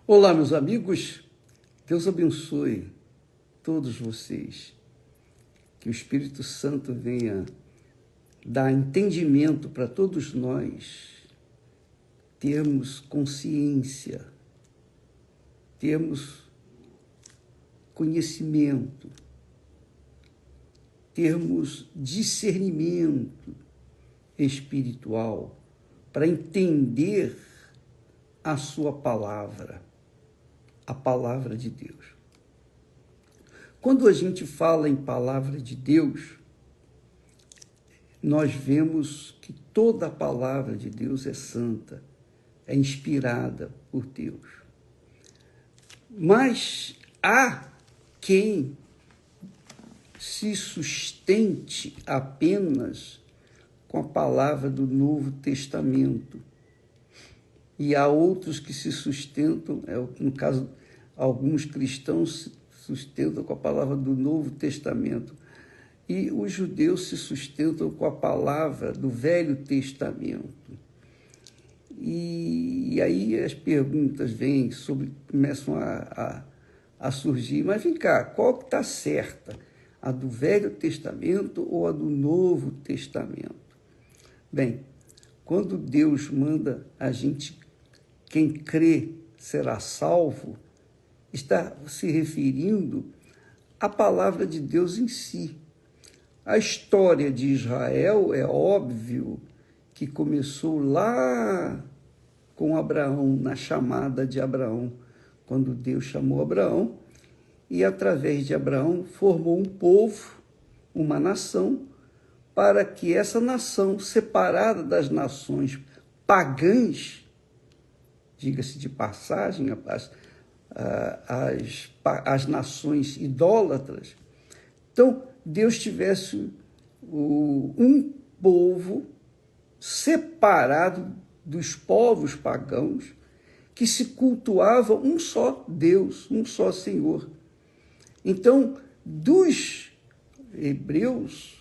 Olá, meus amigos. Deus abençoe todos vocês. Que o Espírito Santo venha dar entendimento para todos nós termos consciência, termos conhecimento, termos discernimento espiritual para entender a sua palavra, a palavra de Deus. Quando a gente fala em palavra de Deus, nós vemos que toda a palavra de Deus é santa, é inspirada por Deus. Mas há quem se sustente apenas com a palavra do Novo Testamento. E há outros que se sustentam, no caso, alguns cristãos se sustentam com a palavra do Novo Testamento. E os judeus se sustentam com a palavra do Velho Testamento. E aí as perguntas começam a surgir. Mas vem cá, qual que está certa? A do Velho Testamento ou a do Novo Testamento? Bem, quando Deus manda a gente, quem crê será salvo, está se referindo à palavra de Deus em si. A história de Israel é óbvio que começou lá com Abraão, na chamada de Abraão, quando Deus chamou Abraão, e através de Abraão formou um povo, uma nação, para que essa nação, separada das nações pagãs, diga-se de passagem, as nações idólatras, então Deus tivesse um povo separado dos povos pagãos que se cultuavam um só Deus, um só Senhor. Então, dos hebreus,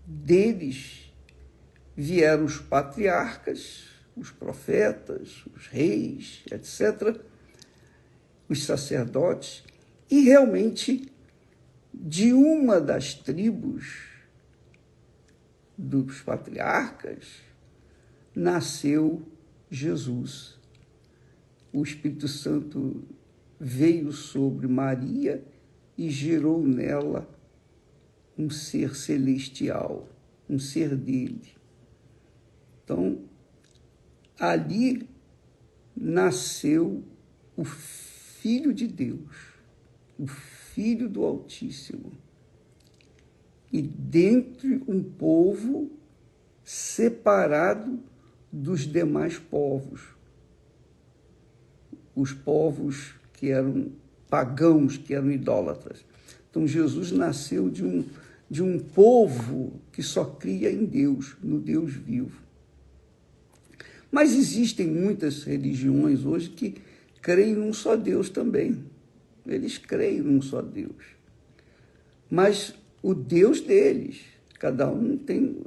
deles vieram os patriarcas, os profetas, os reis, etc., os sacerdotes, e realmente de uma das tribos dos patriarcas nasceu Jesus. O Espírito Santo veio sobre Maria e gerou nela um ser celestial, um ser dele. Então, ali nasceu o Filho de Deus, o Filho do Altíssimo, e dentre um povo separado dos demais povos, os povos que eram pagãos, que eram idólatras. Então, Jesus nasceu de um povo que só cria em Deus, no Deus vivo. Mas existem muitas religiões hoje que creem num só Deus também. Eles creem num só Deus. Mas o Deus deles, cada um tem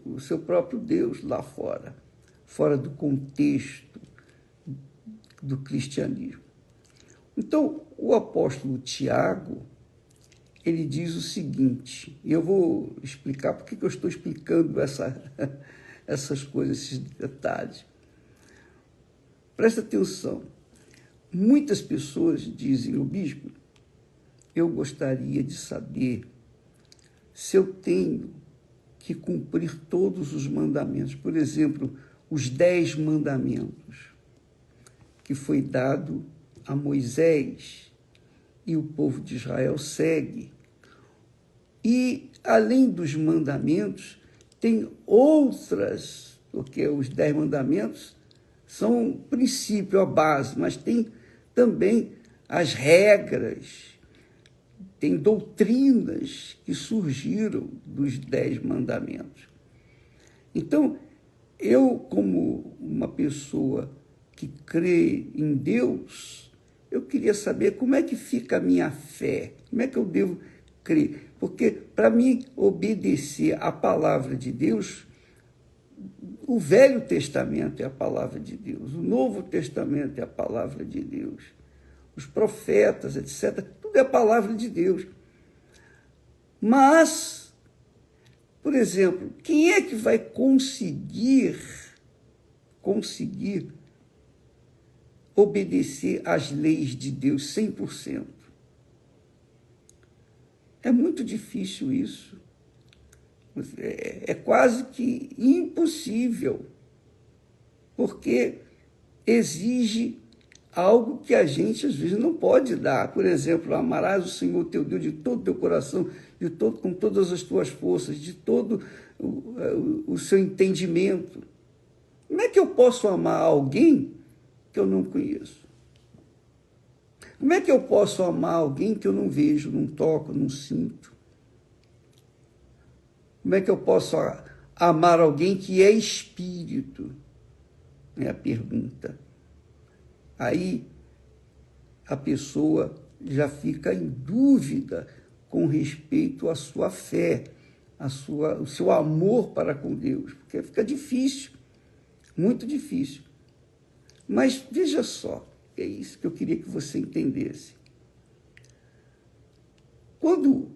o seu próprio Deus lá fora, fora do contexto do cristianismo. Então, o apóstolo Tiago, ele diz o seguinte, e eu vou explicar por que eu estou explicando essas coisas, esses detalhes. Presta atenção. Muitas pessoas dizem, o bispo, eu gostaria de saber se eu tenho que cumprir todos os mandamentos. Por exemplo, os 10 mandamentos que foi dado a Moisés e o povo de Israel segue. E, além dos mandamentos, tem outras, porque os 10 mandamentos são o princípio, a base, mas tem também as regras, tem doutrinas que surgiram dos 10 mandamentos. Então, eu, como uma pessoa que crê em Deus, eu queria saber como é que fica a minha fé, como é que eu devo crer. Porque, para mim, obedecer à palavra de Deus, O Velho Testamento é a palavra de Deus, o Novo Testamento é a palavra de Deus, os profetas, etc., tudo é a palavra de Deus. Mas, por exemplo, quem é que vai conseguir obedecer às leis de Deus 100%? É muito difícil isso. É quase que impossível, porque exige algo que a gente, às vezes, não pode dar. Por exemplo, amarás o Senhor teu Deus de todo o teu coração, com todas as tuas forças, de todo o seu entendimento. Como é que eu posso amar alguém que eu não conheço? Como é que eu posso amar alguém que eu não vejo, não toco, não sinto? Como é que eu posso amar alguém que é espírito? É a pergunta. Aí a pessoa já fica em dúvida com respeito à sua fé, o seu amor para com Deus, porque fica difícil, muito difícil. Mas veja só, é isso que eu queria que você entendesse. Quando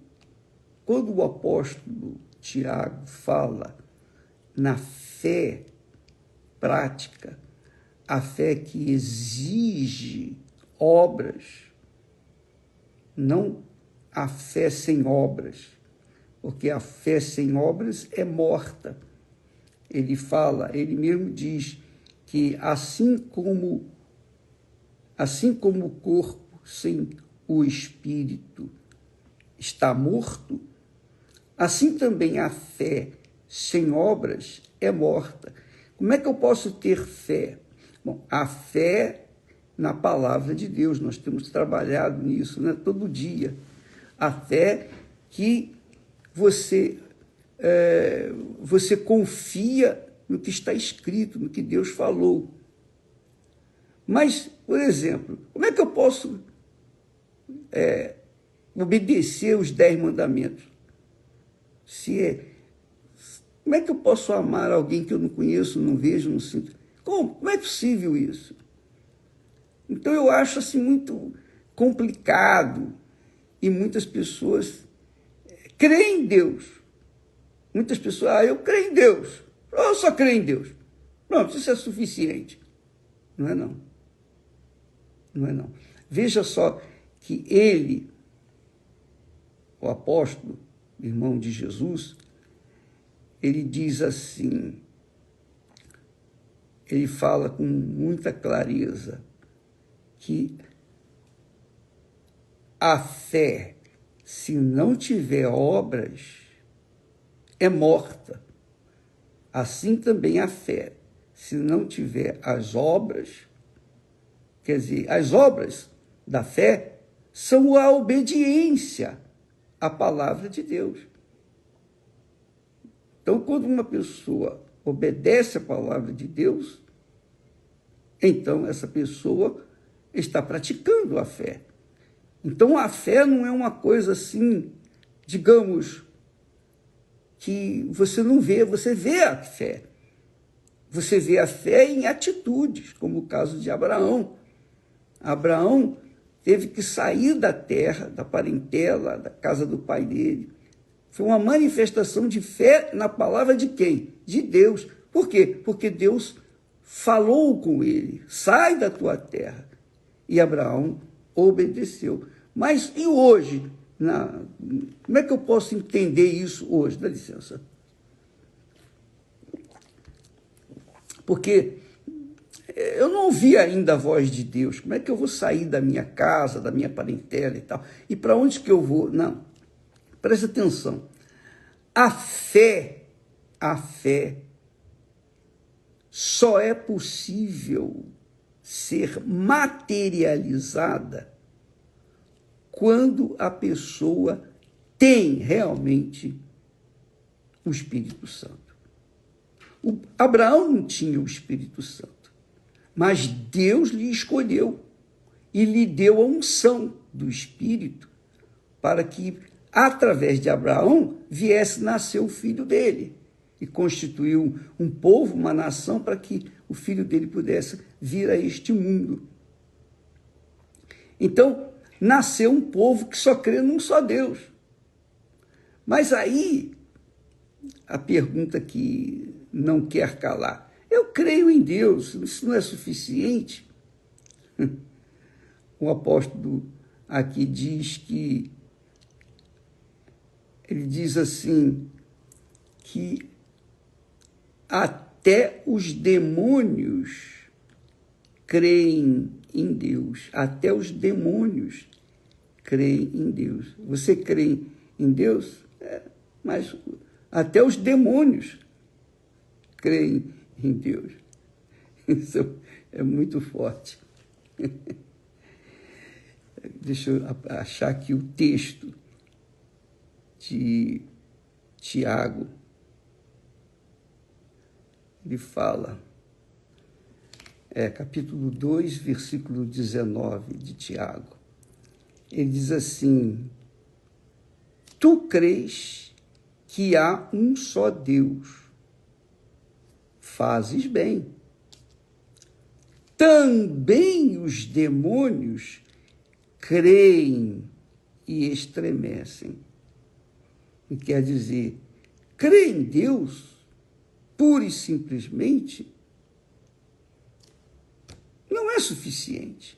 o apóstolo Tiago fala na fé prática, a fé que exige obras, não a fé sem obras, porque a fé sem obras é morta. Ele mesmo diz que assim como o corpo sem o espírito está morto, assim também a fé sem obras é morta. Como é que eu posso ter fé? Bom, a fé na palavra de Deus, nós temos trabalhado nisso, né, todo dia. A fé que você confia no que está escrito, no que Deus falou. Mas, por exemplo, como é que eu posso obedecer os 10 mandamentos? Como é que eu posso amar alguém que eu não conheço, não vejo, não sinto? Como é possível isso? Então, eu acho assim muito complicado e muitas pessoas creem em Deus. Muitas pessoas, eu creio em Deus. Eu só creio em Deus. Pronto, isso é suficiente. Não é não. Não é não. Veja só que ele, o apóstolo, irmão de Jesus, ele diz assim, ele fala com muita clareza que a fé, se não tiver obras, é morta. Assim também a fé, se não tiver as obras, quer dizer, as obras da fé são a obediência à palavra de Deus. Então, quando uma pessoa obedece à palavra de Deus, então essa pessoa está praticando a fé. Então, a fé não é uma coisa assim, digamos, que você não vê, você vê a fé. Você vê a fé em atitudes, como o caso de Abraão. Abraão teve que sair da terra, da parentela, da casa do pai dele. Foi uma manifestação de fé na palavra de quem? De Deus. Por quê? Porque Deus falou com ele, sai da tua terra. E Abraão obedeceu. Mas e hoje? Como é que eu posso entender isso hoje? Dá licença. Porque eu não ouvi ainda a voz de Deus. Como é que eu vou sair da minha casa, da minha parentela e tal? E para onde que eu vou? Não. Preste atenção. A fé só é possível ser materializada quando a pessoa tem realmente o Espírito Santo. Abraão não tinha o Espírito Santo, mas Deus lhe escolheu e lhe deu a unção do Espírito para que, através de Abraão, viesse nascer o filho dele. e constituiu um povo, uma nação, para que o filho dele pudesse vir a este mundo. Então, nasceu um povo que só crê num só Deus. Mas aí, a pergunta que não quer calar: eu creio em Deus, isso não é suficiente? O apóstolo aqui diz que, ele diz assim, que até os demônios creem em Deus. Até os demônios creem em Deus. Você crê em Deus? Mas até os demônios creem em Deus. Isso é muito forte. Deixa eu achar aqui o texto de Tiago. Ele fala, capítulo 2, versículo 19 de Tiago. Ele diz assim: tu crês que há um só Deus, fazes bem. Também os demônios creem e estremecem. E quer dizer, crer em Deus, pura e simplesmente, não é suficiente.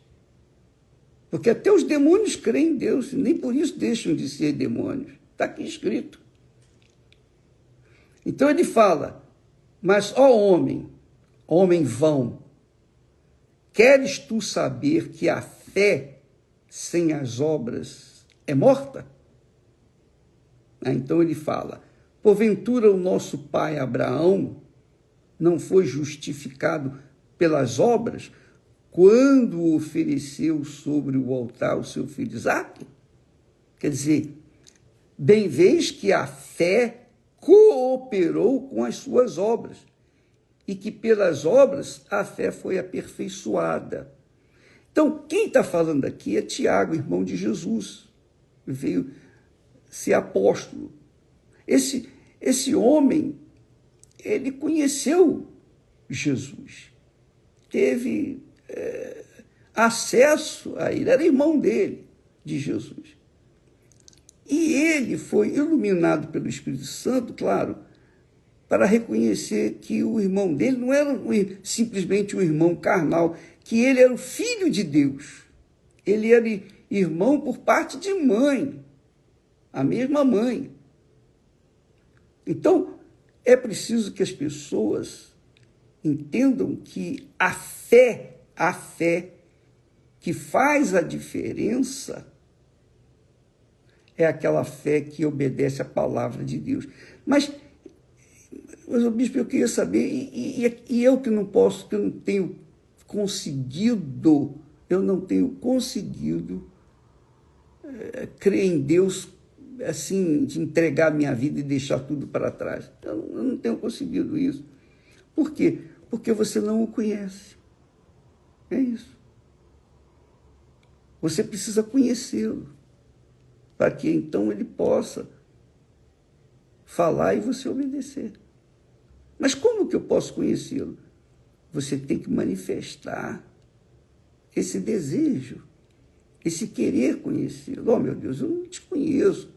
Porque até os demônios creem em Deus, e nem por isso deixam de ser demônios. Está aqui escrito. Então ele fala, mas, ó homem, homem vão, queres tu saber que a fé sem as obras é morta? Então ele fala, porventura o nosso pai Abraão não foi justificado pelas obras quando ofereceu sobre o altar o seu filho Isaque? Quer dizer, bem vês que a fé cooperou com as suas obras e que pelas obras a fé foi aperfeiçoada. Então, quem está falando aqui é Tiago, irmão de Jesus, veio ser apóstolo. Esse homem, ele conheceu Jesus, teve acesso a ele, era irmão dele, de Jesus. E ele foi iluminado pelo Espírito Santo, claro, para reconhecer que o irmão dele não era simplesmente um irmão carnal, que ele era o filho de Deus. Ele era irmão por parte de mãe, a mesma mãe. Então, é preciso que as pessoas entendam que a fé que faz a diferença é aquela fé que obedece à palavra de Deus. Mas o bispo, eu queria saber, e eu que não posso, que eu não tenho conseguido crer em Deus, assim, de entregar minha vida e deixar tudo para trás. Eu não tenho conseguido isso. Por quê? Porque você não o conhece. É isso. Você precisa conhecê-lo, para que então ele possa falar e você obedecer. Mas como que eu posso conhecê-lo? Você tem que manifestar esse desejo, esse querer conhecê-lo. Oh, meu Deus, eu não te conheço.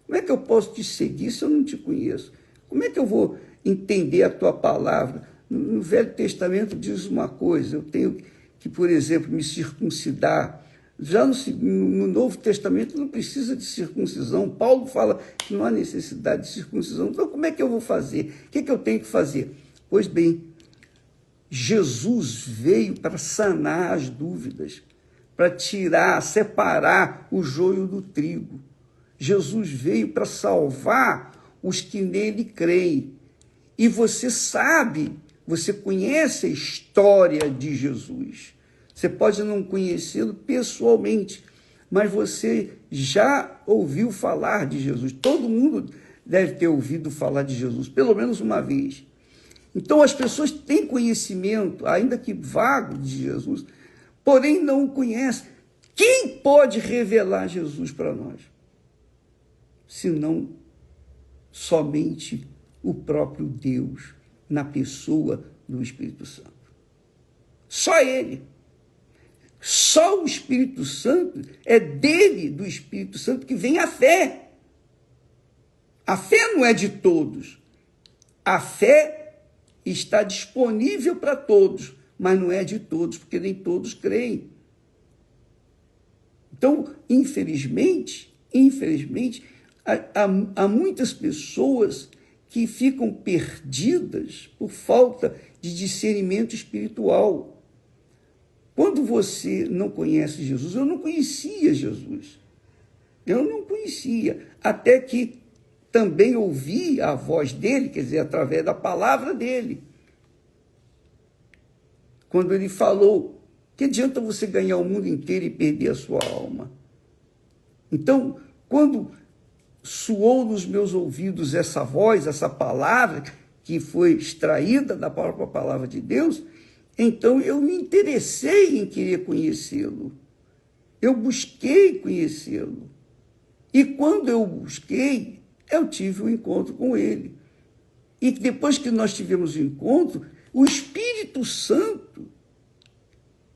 Como é que eu posso te seguir se eu não te conheço? Como é que eu vou entender a tua palavra? No Velho Testamento diz uma coisa, eu tenho que, por exemplo, me circuncidar. Já no Novo Testamento não precisa de circuncisão. Paulo fala que não há necessidade de circuncisão. Então, como é que eu vou fazer? O que eu tenho que fazer? Pois bem, Jesus veio para sanar as dúvidas, para tirar, separar o joio do trigo. Jesus veio para salvar os que nele creem. E você sabe, você conhece a história de Jesus. Você pode não conhecê-lo pessoalmente, mas você já ouviu falar de Jesus. Todo mundo deve ter ouvido falar de Jesus, pelo menos uma vez. Então as pessoas têm conhecimento, ainda que vago, de Jesus, porém não o conhecem. Quem pode revelar Jesus para nós? Senão somente o próprio Deus na pessoa do Espírito Santo. Só ele. Só o Espírito Santo, é dele, do Espírito Santo, que vem a fé. A fé não é de todos. A fé está disponível para todos, mas não é de todos, porque nem todos creem. Então, infelizmente, há muitas pessoas que ficam perdidas por falta de discernimento espiritual. Quando você não conhece Jesus, eu não conhecia Jesus. Eu não conhecia, até que também ouvi a voz dele, quer dizer, através da palavra dele. Quando ele falou, que adianta você ganhar o mundo inteiro e perder a sua alma? Então, quando soou nos meus ouvidos essa voz, essa palavra, que foi extraída da própria palavra de Deus, então eu me interessei em querer conhecê-lo. Eu busquei conhecê-lo. E quando eu busquei, eu tive um encontro com ele. E depois que nós tivemos o encontro, o Espírito Santo,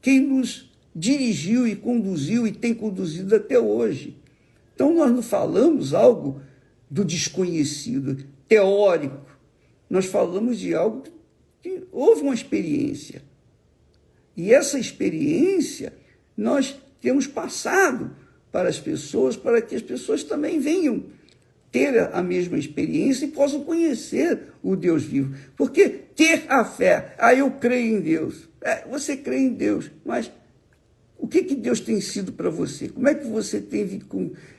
quem nos dirigiu e conduziu e tem conduzido até hoje. Então, nós não falamos algo do desconhecido, teórico. Nós falamos de algo que houve uma experiência. E essa experiência nós temos passado para as pessoas, para que as pessoas também venham ter a mesma experiência e possam conhecer o Deus vivo. Porque ter a fé, eu creio em Deus. Você crê em Deus, mas o que Deus tem sido para você? Como é que você tem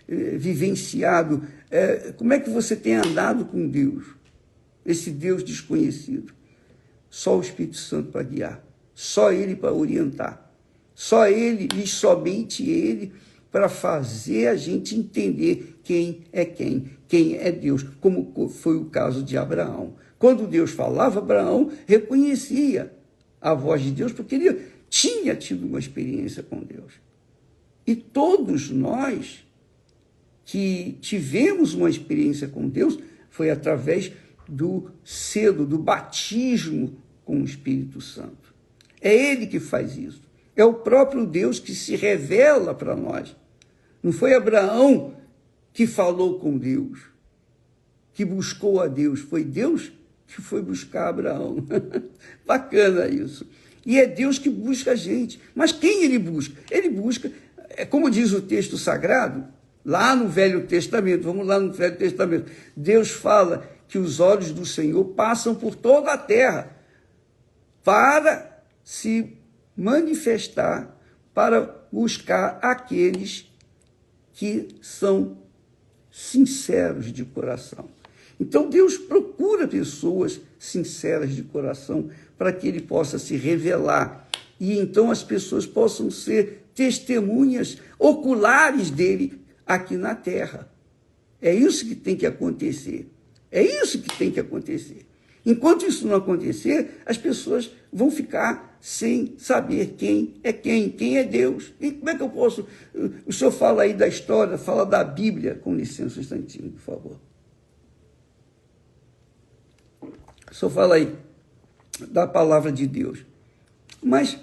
vivenciado? Como é que você tem andado com Deus? Esse Deus desconhecido. Só o Espírito Santo para guiar. Só Ele para orientar. Só Ele e somente Ele para fazer a gente entender quem é Deus, como foi o caso de Abraão. Quando Deus falava, Abraão reconhecia a voz de Deus, porque ele tinha tido uma experiência com Deus. E todos nós que tivemos uma experiência com Deus foi através do selo, do batismo com o Espírito Santo. É Ele que faz isso. É o próprio Deus que se revela para nós. Não foi Abraão que falou com Deus, que buscou a Deus. Foi Deus que foi buscar Abraão. Bacana isso. E é Deus que busca a gente. Mas quem ele busca? Ele busca, como diz o texto sagrado, lá no Velho Testamento, vamos lá no Velho Testamento, Deus fala que os olhos do Senhor passam por toda a terra para se manifestar, para buscar aqueles que são sinceros de coração. Então Deus procura pessoas sinceras de coração para que Ele possa se revelar e então as pessoas possam ser testemunhas oculares dele aqui na terra. É isso que tem que acontecer. É isso que tem que acontecer. Enquanto isso não acontecer, as pessoas vão ficar sem saber quem é Deus. E como é que eu posso... O senhor fala aí da história, fala da Bíblia, com licença um instantinho, por favor. O senhor fala aí da palavra de Deus. Mas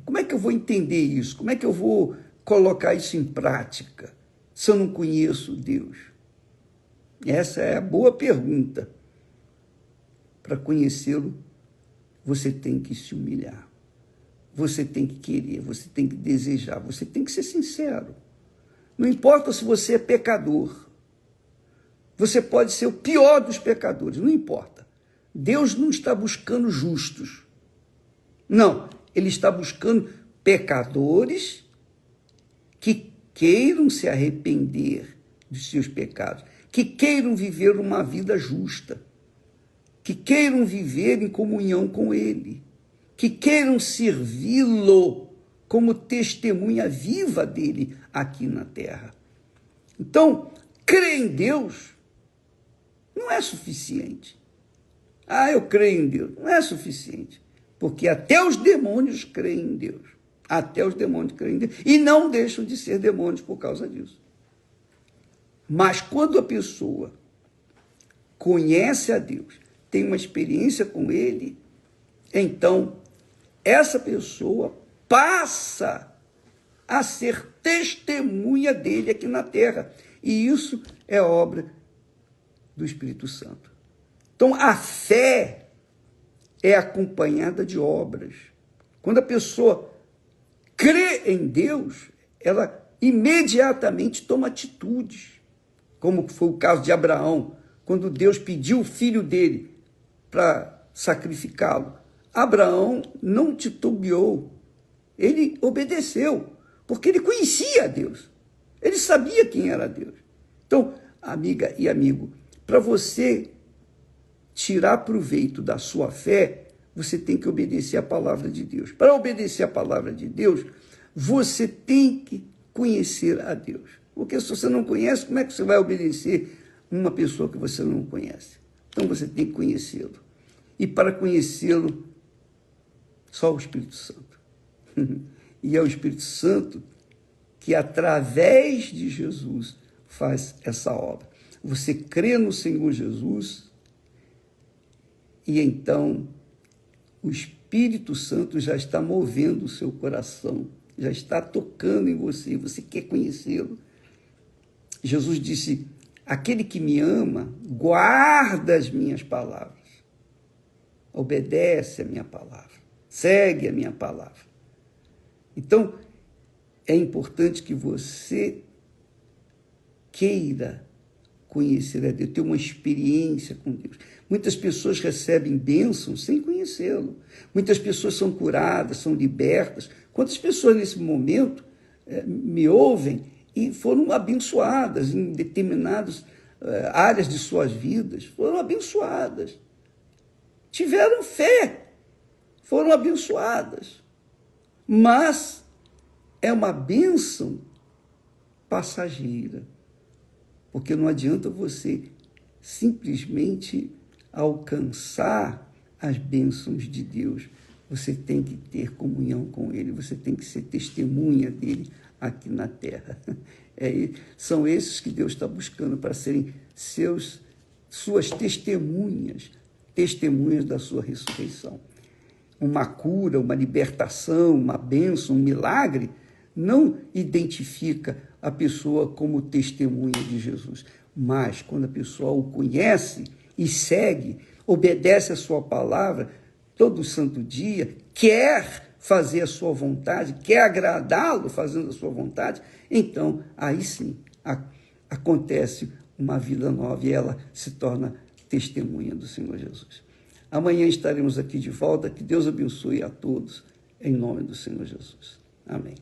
como é que eu vou entender isso? Como é que eu vou colocar isso em prática se eu não conheço Deus? Essa é a boa pergunta. Para conhecê-lo, você tem que se humilhar. Você tem que querer, você tem que desejar, você tem que ser sincero. Não importa se você é pecador. Você pode ser o pior dos pecadores, não importa. Deus não está buscando justos. Não, Ele está buscando pecadores que queiram se arrepender dos seus pecados, que queiram viver uma vida justa, que queiram viver em comunhão com Ele, que queiram servi-lo como testemunha viva dele aqui na terra. Então, crer em Deus não é suficiente. Eu creio em Deus. Não é suficiente. Porque até os demônios creem em Deus. Até os demônios creem em Deus. E não deixam de ser demônios por causa disso. Mas quando a pessoa conhece a Deus, tem uma experiência com Ele, então essa pessoa passa a ser testemunha dele aqui na terra. E isso é obra do Espírito Santo. Então, a fé é acompanhada de obras. Quando a pessoa crê em Deus, ela imediatamente toma atitudes, como foi o caso de Abraão, quando Deus pediu o filho dele para sacrificá-lo. Abraão não titubeou, ele obedeceu, porque ele conhecia a Deus, ele sabia quem era Deus. Então, amiga e amigo, para você tirar proveito da sua fé, você tem que obedecer a palavra de Deus. Para obedecer a palavra de Deus, você tem que conhecer a Deus. Porque se você não conhece, como é que você vai obedecer uma pessoa que você não conhece? Então você tem que conhecê-lo. E para conhecê-lo, só o Espírito Santo. E é o Espírito Santo que, através de Jesus, faz essa obra. Você crê no Senhor Jesus e então o Espírito Santo já está movendo o seu coração, já está tocando em você, você quer conhecê-lo. Jesus disse: aquele que me ama, guarda as minhas palavras, obedece a minha palavra, segue a minha palavra. Então, é importante que você queira conhecer a Deus, ter uma experiência com Deus. Muitas pessoas recebem bênçãos sem conhecê-lo. Muitas pessoas são curadas, são libertas. Quantas pessoas nesse momento me ouvem e foram abençoadas em determinadas áreas de suas vidas, foram abençoadas. Tiveram fé, foram abençoadas. Mas é uma bênção passageira, porque não adianta você simplesmente alcançar as bênçãos de Deus. Você tem que ter comunhão com Ele, você tem que ser testemunha dele aqui na terra. São esses que Deus está buscando para serem suas testemunhas, testemunhas da sua ressurreição. Uma cura, uma libertação, uma bênção, um milagre, não identifica a pessoa como testemunha de Jesus. Mas quando a pessoa o conhece e segue, obedece a sua palavra todo santo dia, quer fazer a sua vontade, quer agradá-lo fazendo a sua vontade, então aí sim acontece uma vida nova e ela se torna testemunha do Senhor Jesus. Amanhã estaremos aqui de volta. Que Deus abençoe a todos, em nome do Senhor Jesus. Amém.